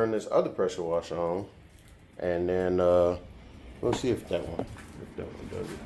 turn this other pressure washer on, and then we'll see if that one does it.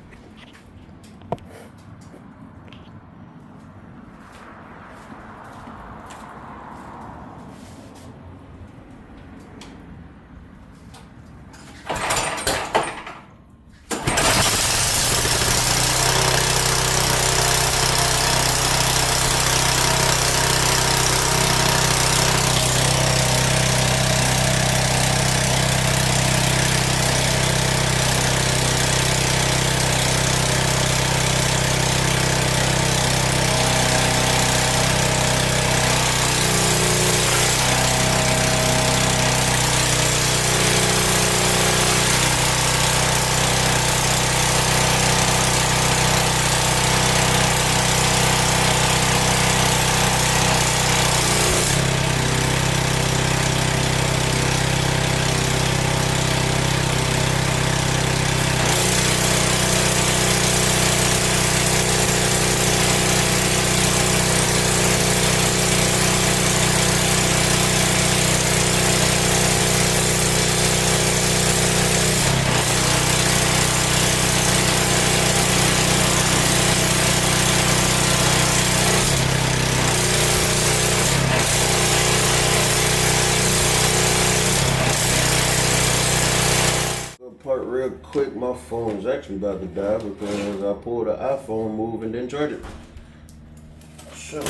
Part real quick, my phone's actually about to die because I pulled the iPhone move and didn't charge it. So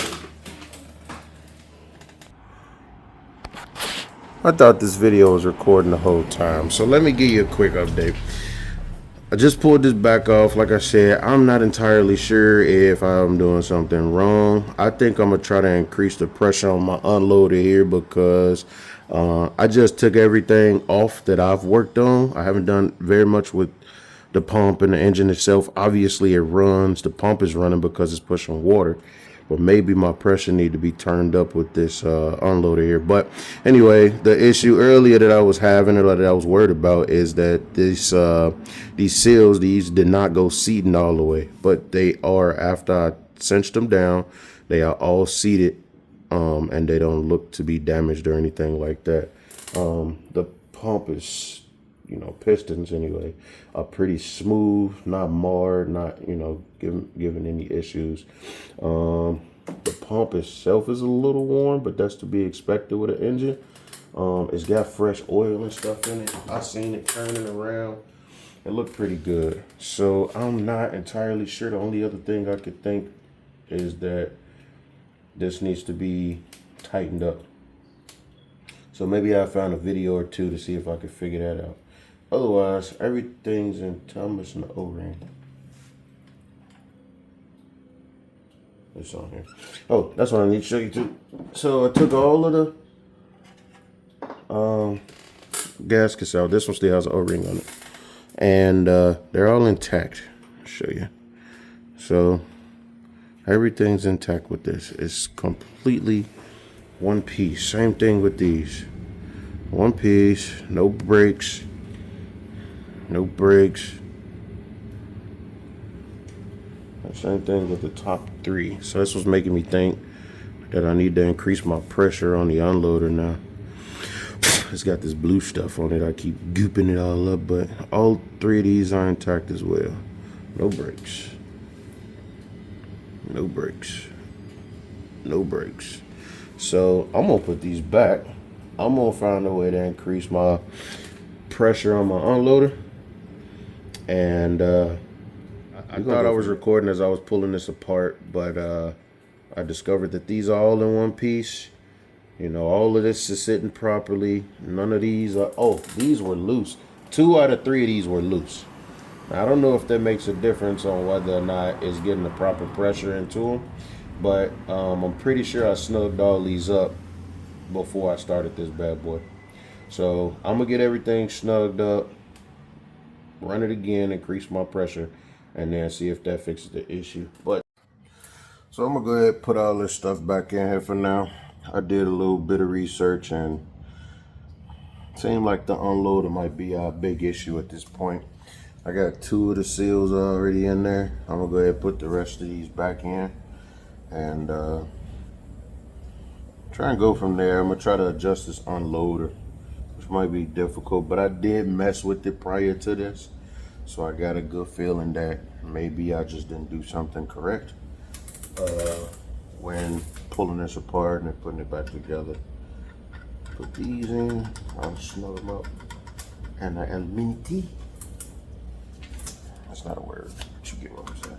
I thought this video was recording the whole time, so let me give you a quick update. I just pulled this back off. Like I said, I'm not entirely sure if I'm doing something wrong. I think I'm gonna try to increase the pressure on my unloader here because I just took everything off that I've worked on. I haven't done very much with the pump and the engine itself. Obviously it runs, the pump is running because it's pushing water, but maybe my pressure need to be turned up with this unloader here. But anyway, the issue earlier that I was having, or that I was worried about, is that these seals, these did not go seating all the way, but they are. After I cinched them down, they are all seated, and they don't look to be damaged or anything like that. The pump is, pistons anyway, are pretty smooth, not marred, not, giving any issues. The pump itself is a little warm, but that's to be expected with an engine. It's got fresh oil and stuff in it. I seen it turning around. It looked pretty good. So I'm not entirely sure. The only other thing I could think is that this needs to be tightened up. So maybe I found a video or two to see if I could figure that out. Otherwise, everything's in tumblers and the O-ring. It's on here. Oh, that's what I need to show you too. So I took all of the gaskets out. This one still has an O-ring on it, and they're all intact. I'll show you. So everything's intact with this. It's completely one piece. Same thing with these. One piece. No breaks. No breaks. Same thing with the top three. So this was making me think that I need to increase my pressure on the unloader now. It's got this blue stuff on it. I keep gooping it all up, but all three of these are intact as well. No breaks. No breaks. No breaks. So I'm gonna put these back. I'm gonna find a way to increase my pressure on my unloader. And I thought I was recording as I was pulling this apart, but I discovered that these are all in one piece. All of this is sitting properly. None of these are, these were loose. 2 out of 3 of these were loose. Now, I don't know if that makes a difference on whether or not it's getting the proper pressure into them, but I'm pretty sure I snugged all these up before I started this bad boy. So I'm gonna get everything snugged up, run it again, increase my pressure, and then see if that fixes the issue. So I'm gonna go ahead and put all this stuff back in here for now. I did a little bit of research and it seemed like the unloader might be a big issue at this point. I got 2 of the seals already in there. I'm gonna go ahead and put the rest of these back in and try and go from there. I'm gonna try to adjust this unloader This might be difficult, but I did mess with it prior to this, so I got a good feeling that maybe I just didn't do something correct when pulling this apart and putting it back together. Put these in, I'll snug them up, and the aluminium. That's not a word, but you get what I'm saying.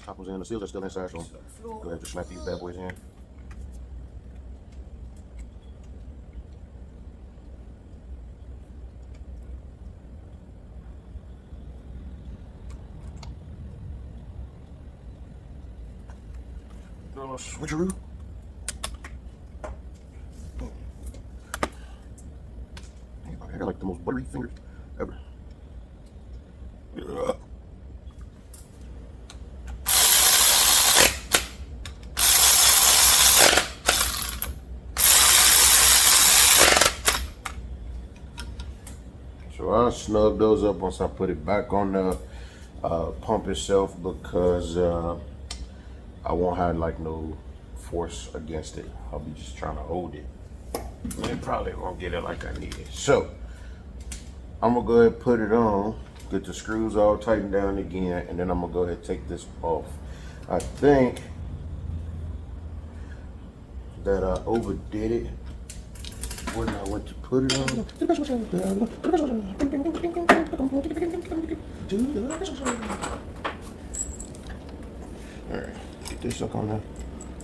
Top was in, the seals are still inside, so go ahead and just slap these bad boys in. Switcheroo. I got like the most buttery fingers ever. Yeah. So I snug those up once I put it back on the pump itself, because I won't have like no force against it. I'll be just trying to hold it. And probably won't get it like I need it. So I'm gonna go ahead and put it on, get the screws all tightened down again, and then I'm gonna go ahead and take this off. I think that I overdid it when I went to put it on. Alright, get this suck on there.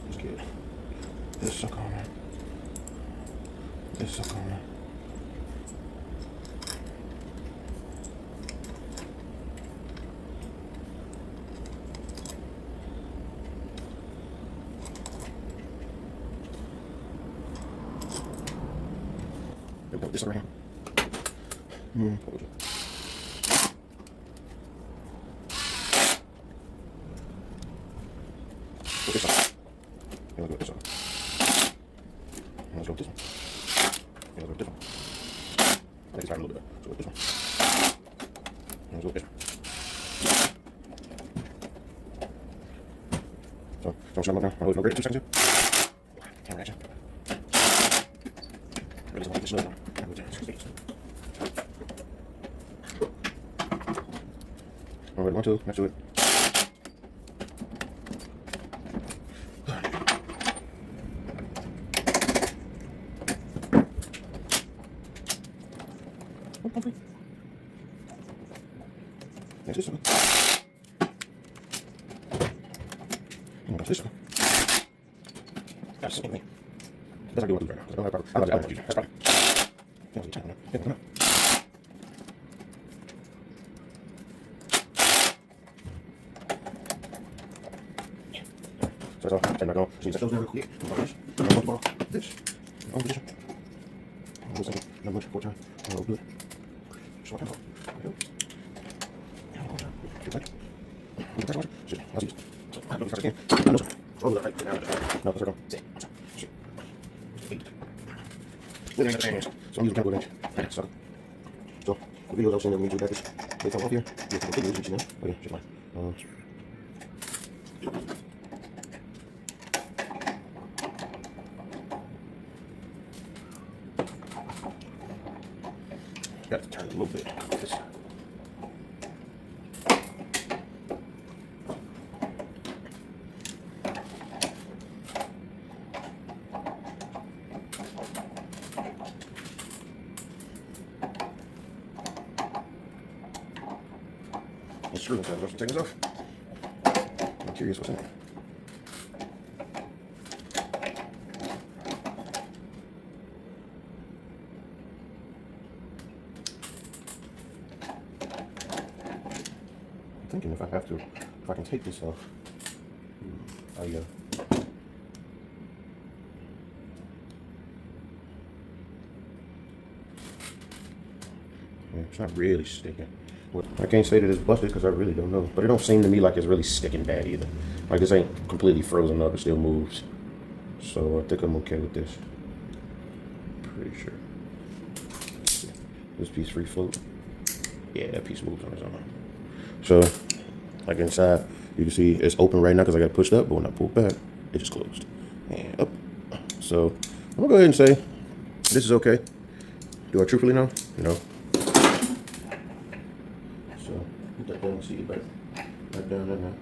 Let's get this suck on there. This suck on there. Put this around. Put this on. Let's go with this one. Let's go with this one. Let's go with this one. I think it's hard a little bit. So with this one. Let's go with this one. So, don't shut them up now. I'll lose no grip in 2 seconds here. Camera action. Really don't like this slow down. Alright, 1, 2, let's do it. Next this one. Watch this one. That's the same thing. That's not good right now. I don't have problem. I don't have to. That's fine. So that's all. Turn back on. So you set those down real quick. This. On position. On this second. Not much. 4 times. Oh, good. Short time. There we go. Good touch. Good touch. Shit. I'll see this. So, I don't touch again. No, sir. Oh, look. Right. No, circle. 6. Shit. 8. With another hands. So I'm using kind of good range. So the videos I was saying that we need to do that. They come off here. You can take the videos, you know. Oh, yeah. Shit, fine. Got to turn it a little bit. This. Let's screw this out. Let's take this off. I'm curious what's in it. I'm thinking if I can take this off. Yeah, it's not really sticking. I can't say that it's busted because I really don't know. But it don't seem to me like it's really sticking bad either. Like this ain't completely frozen up, it still moves. So I think I'm okay with this. Pretty sure. This piece free float. Yeah, that piece moves on its own. So, like inside, you can see it's open right now because I got it pushed up, but when I pull back, it just closed. And up. So, I'm gonna go ahead and say this is okay. Do I truthfully know? No. So, put that down, see it back. Right down there now.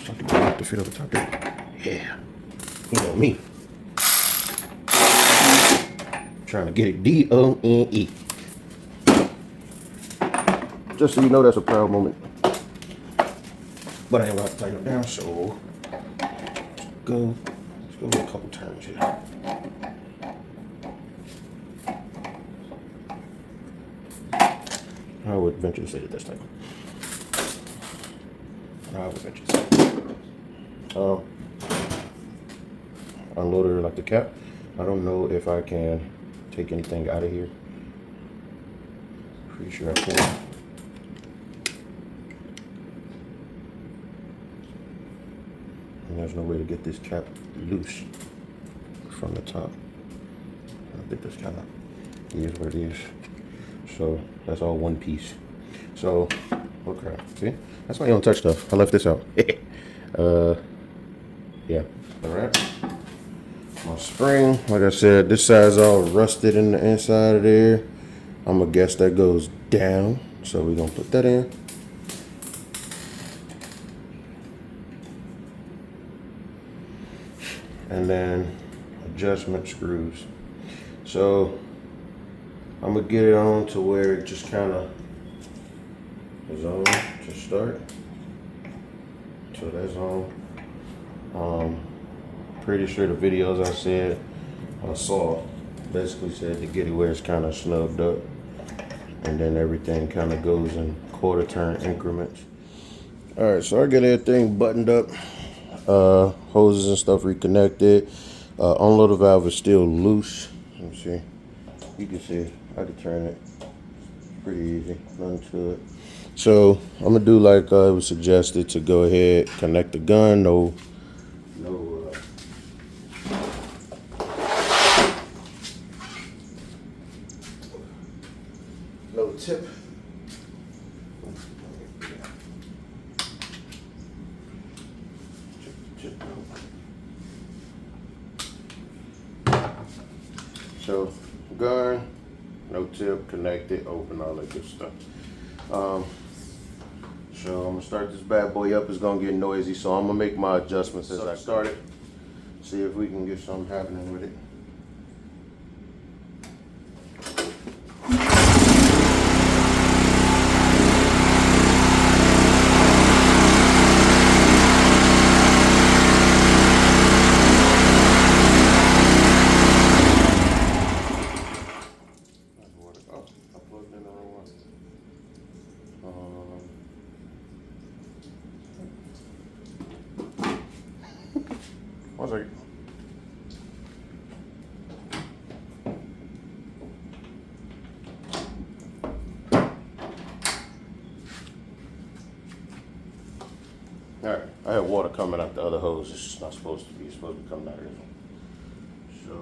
Something to fit over top there. Yeah. You know me. Trying to get it D-O-N-E. Just so you know, that's a proud moment. But I ain't gonna have to tighten it down, so let's go with a couple turns here. I would venture to say that this time. I would venture to say. Unloaded like the cap. I don't know if I can take anything out of here. Pretty sure I can. And there's no way to get this cap loose from the top. I think this kind of is what it is. So that's all one piece. So, okay, see? That's why you don't touch stuff. I left this out. Yeah, all right. My spring, like I said, this side's all rusted in the inside of there. I'm gonna guess that goes down. So we're gonna put that in. And then adjustment screws. So I'm gonna get it on to where it just kind of is on to start. So that's on. Pretty sure the videos I saw basically said to get it where it's kind of snugged up, and then everything kind of goes in quarter turn increments. All right, so I get everything buttoned up, hoses and stuff reconnected. Unloader valve is still loose. Let me see. You can see I can turn it pretty easy, nothing to it. So I'm gonna do like it was suggested to go ahead, connect the gun. No tip. So gun, no tip, connected, open, all that good stuff. So I'm gonna start this bad boy up. It's gonna get noisy, so I'm gonna make my adjustments as I start it. See if we can get something happening with it. One second. All right, I have water coming out the other hose. It's not supposed to be. It's supposed to be coming out of this one. So,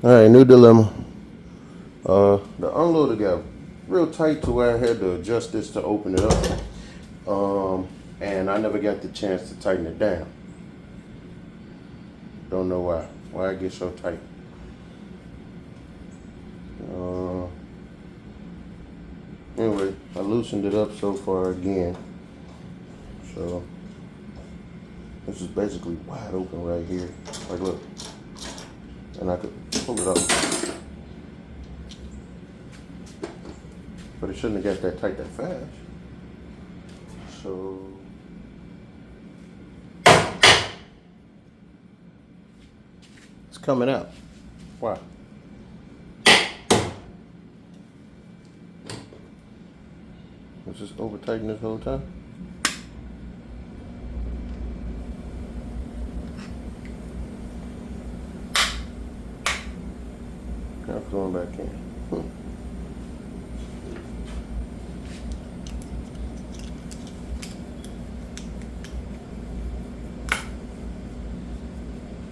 all right, new dilemma. The unloader got real tight to where I had to adjust this to open it up. And I never got the chance to tighten it down. Don't know why it gets so tight. Anyway, I loosened it up so far again. So This is basically wide open right here. Like, look. And I could pull it up. But it shouldn't have got that tight that fast. So it's coming out. Why? Was this over tightened this whole time? Now it's going back in.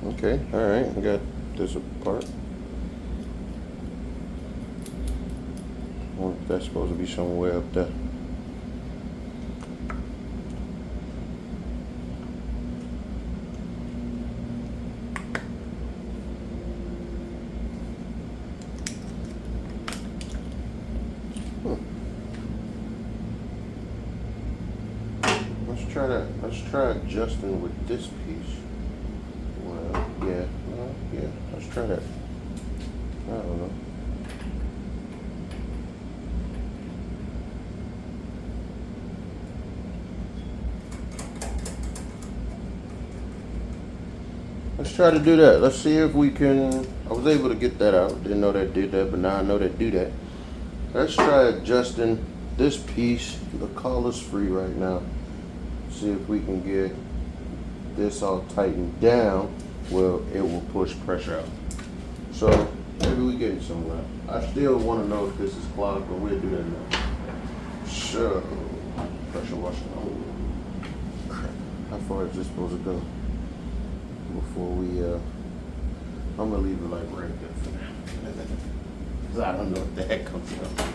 Okay, all right, I got this apart. Well, that's supposed to be somewhere up there. Let's try that. Let's try adjusting with this piece. Well, yeah, yeah. Let's try that. I don't know. Let's try to do that. Let's see if we can. I was able to get that out. Didn't know that did that, but now I know that do that. Let's try adjusting this piece. The collar's free right now. See if we can get this all tightened down. Well, it will push pressure out. So maybe we getting somewhere. I still want to know if this is clogged, but we'll do that now. So pressure washer. Oh, crap. How far is this supposed to go before we? I'm gonna leave it like right there for now. Cause I don't know what the heck comes up.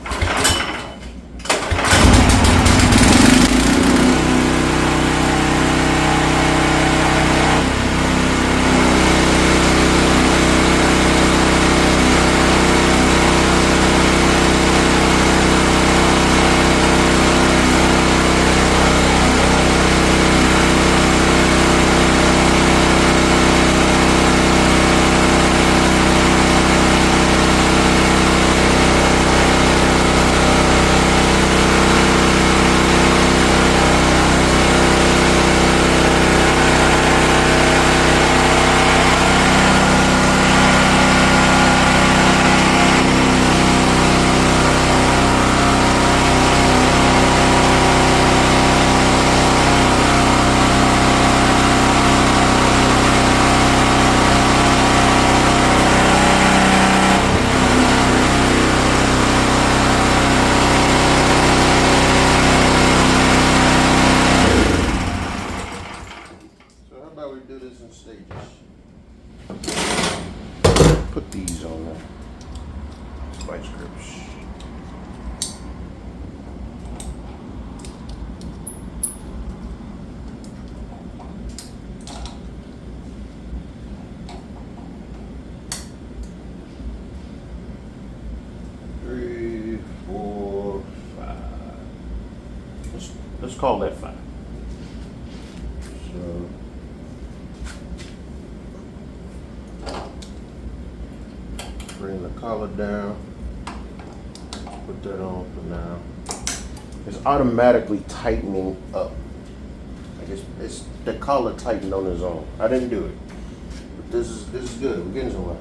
Put these on there. Spice grips. Three, four, five. Let's call that 5. So bring the collar down, put that on for now. It's automatically tightening up. Like it's the collar tightened on its own. I didn't do it, but this is good. We're getting somewhere.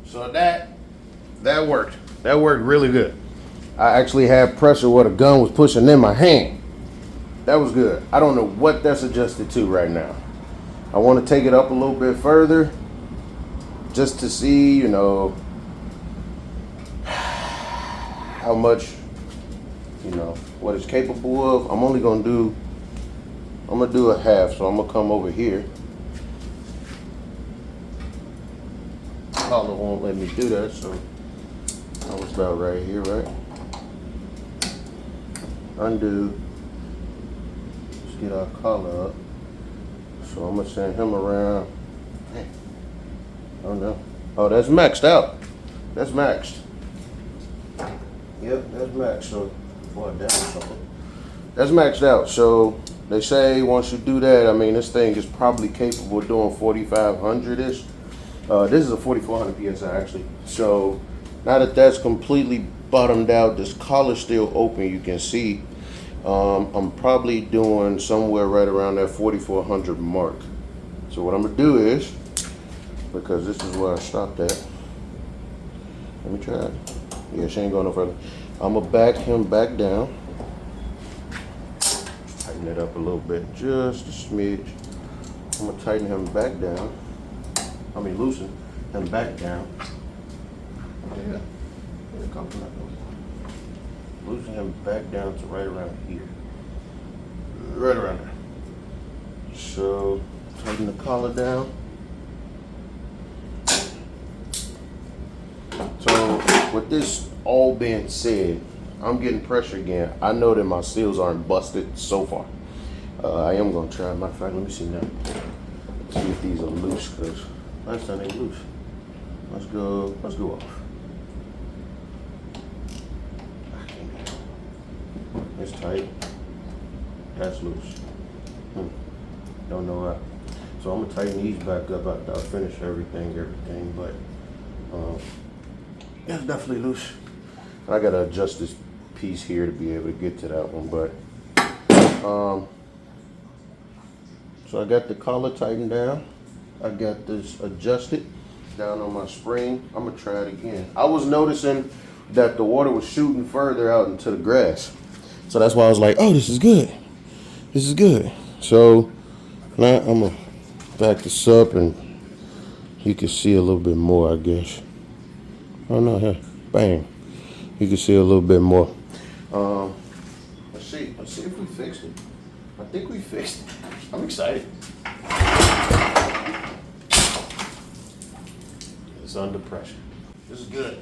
So that worked. That worked really good. I actually had pressure where the gun was pushing in my hand. That was good. I don't know what that's adjusted to right now. I want to take it up a little bit further just to see, you know, how much, you know, what it's capable of. I'm gonna do a half, so I'm gonna come over here. Collar won't let me do that, so I was about right here, right? Undo. Let's get our collar up. So I'm gonna send him around. Oh no. Oh, that's maxed out. That's maxed. Yep, that's maxed. So, boy, that's something. That's maxed out. So they say once you do that, I mean, this thing is probably capable of doing 4,500-ish. This is a 4,400 PSI actually. So now that that's completely bottomed out, this collar's still open, you can see. I'm probably doing somewhere right around that 4,400 mark. So what I'm gonna do is, because this is where I stopped at. Let me try it. Yeah, she ain't going no further. I'm gonna back him back down. Tighten it up a little bit, just a smidge. I'm gonna tighten him back down. I mean, loosen him back down. Yeah, loosen him back down to right around here. Right around there. So, tighten the collar down. So, with this all being said, I'm getting pressure again. I know that my seals aren't busted so far. I am gonna try. Matter of fact, let me see now. See if these are loose, because last time they were loose. Let's go off. It's tight. That's loose. Don't know why. So I'm gonna tighten these back up after I finish everything, but that's definitely loose. I gotta adjust this piece here to be able to get to that one, but so I got the collar tightened down. I got this adjusted down on my spring. I'm gonna try it again. I was noticing that the water was shooting further out into the grass. So that's why I was like, oh, this is good. This is good. So now I'm gonna back this up and you can see a little bit more, I guess. Oh no, here, bang. You can see a little bit more. Let's see if we fixed it. I think we fixed it. I'm excited. It's under pressure. This is good.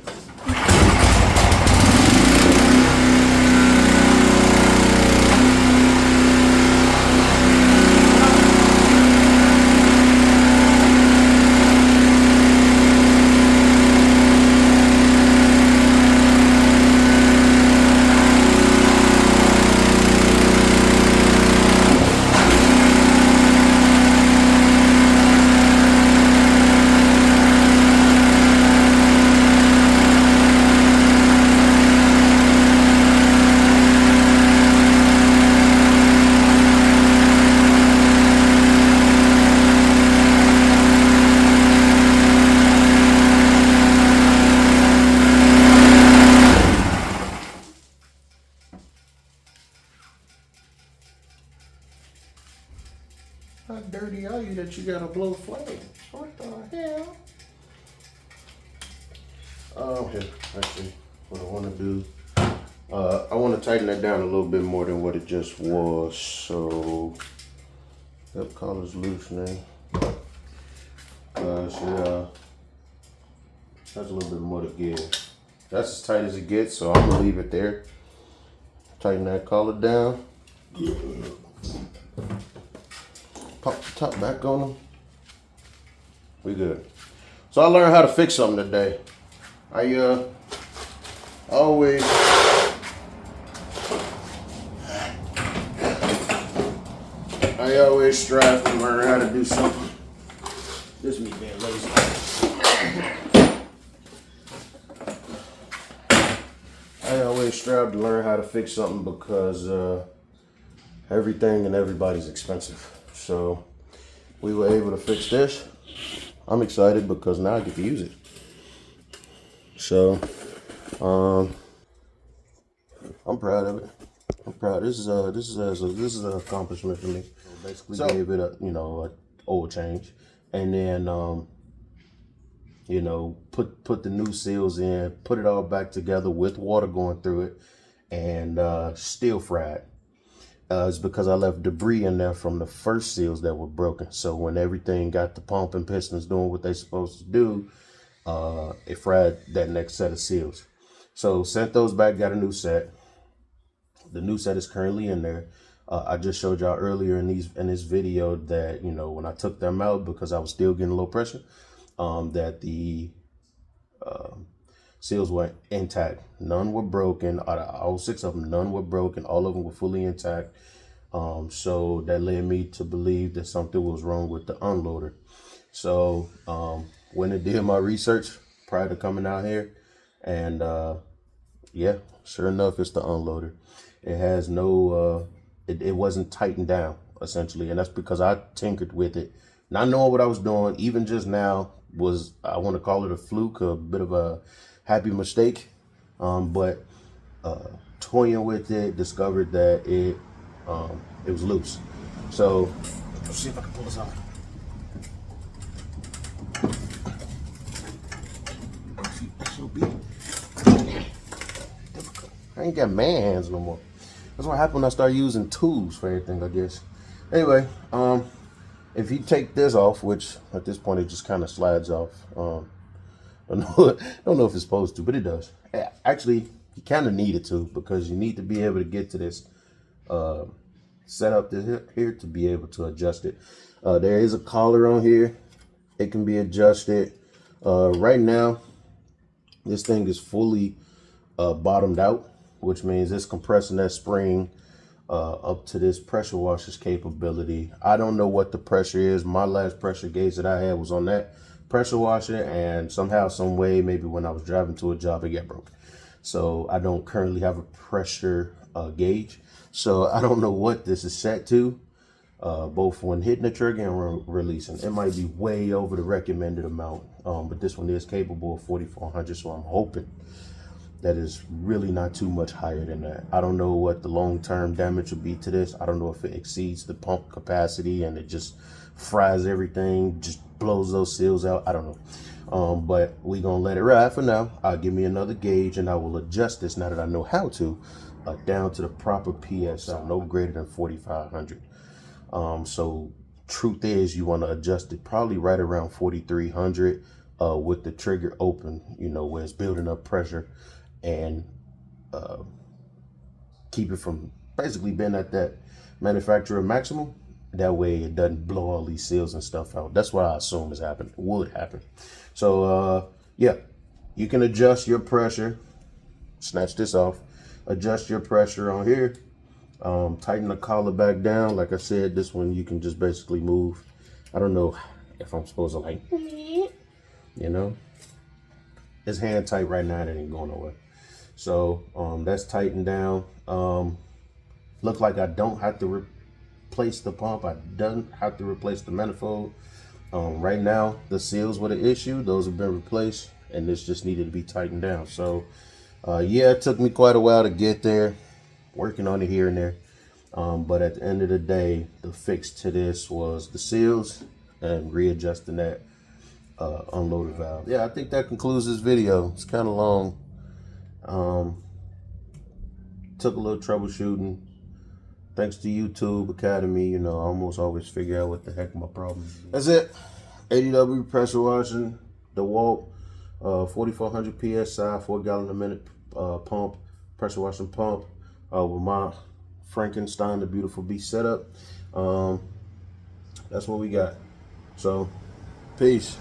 How dirty are you that you gotta blow flames? What the hell? Okay, let's see what I want to do. I want to tighten that down a little bit more than what it just was. So, that collar's loosening. Yeah, that's a little bit more to give. That's as tight as it gets, so I'm gonna leave it there. Tighten that collar down. Pop the top back on them. We good. So I learned how to fix something today. I always strive to learn how to do something. This is me being lazy. I always strive to learn how to fix something because everything and everybody's expensive. So we were able to fix this. I'm excited because now I get to use it. So I'm proud of it. I'm proud. This is an accomplishment for me. Basically gave it a oil change, and then you know, put the new seals in, put it all back together with water going through it, and still fried. It's because I left debris in there from the first seals that were broken. So when everything got the pump and pistons doing what they're supposed to do, it fried that next set of seals. So sent those back, got a new set. The new set is currently in there. I just showed y'all earlier in this video that, you know, when I took them out because I was still getting low pressure, that the seals were intact. None were broken. Out of all 6 of them, none were broken. All of them were fully intact. So that led me to believe that something was wrong with the unloader. So when I did my research prior to coming out here, and yeah, sure enough, it's the unloader. It has no, it wasn't tightened down, essentially. And that's because I tinkered with it, not knowing what I was doing. Even just now was, I want to call it a fluke, a bit of a happy mistake. But toying with it, discovered that it was loose. So let's see if I can pull this out. I ain't got man hands no more. That's what happened when I started using tools for everything, I guess. Anyway, if you take this off, which at this point it just kind of slides off. Don't know if it's supposed to, but it does. Actually, you kind of need it to, because you need to be able to get to this setup here to be able to adjust it. There is a collar on here. It can be adjusted. Right now, this thing is fully bottomed out, which means it's compressing that spring up to this pressure washer's capability. I don't know what the pressure is. My last pressure gauge that I had was on that pressure washer, and somehow, some way, maybe when I was driving to a job, it got broken. So I don't currently have a pressure gauge. So I don't know what this is set to, both when hitting the trigger and releasing. It might be way over the recommended amount, but this one is capable of 4,400, so I'm hoping that is really not too much higher than that. I don't know what the long-term damage would be to this. I don't know if it exceeds the pump capacity and it just fries everything, just blows those seals out. I don't know. But we're gonna let it ride for now. I'll give me another gauge and I will adjust this, now that I know how to, down to the proper PSI, no greater than 4,500. So truth is, you want to adjust it probably right around 4,300 with the trigger open, you know, where it's building up pressure, and keep it from basically being at that manufacturer maximum. That way it doesn't blow all these seals and stuff out. That's what I assume is happening, would happen. So yeah, you can adjust your pressure. Snatch this off. Adjust your pressure on here. Tighten the collar back down. Like I said, this one you can just basically move. I don't know if I'm supposed to, like, you know, it's hand tight right now. It ain't going nowhere. So that's tightened down. Look like I don't have to replace the pump. I don't have to replace the manifold. Right now, the seals were the issue. Those have been replaced, and this just needed to be tightened down. So yeah, it took me quite a while to get there, working on it here and there. But at the end of the day, the fix to this was the seals and readjusting that unloader valve. Yeah, I think that concludes this video. It's kind of long. Took a little troubleshooting. Thanks to YouTube Academy, you know, I almost always figure out what the heck my problem is. That's it. A.D.W. pressure washing, Dewalt, 4,400 PSI, 4 gallon a minute pump, pressure washing pump, with my Frankenstein, the Beautiful Beast setup. That's what we got. So, peace.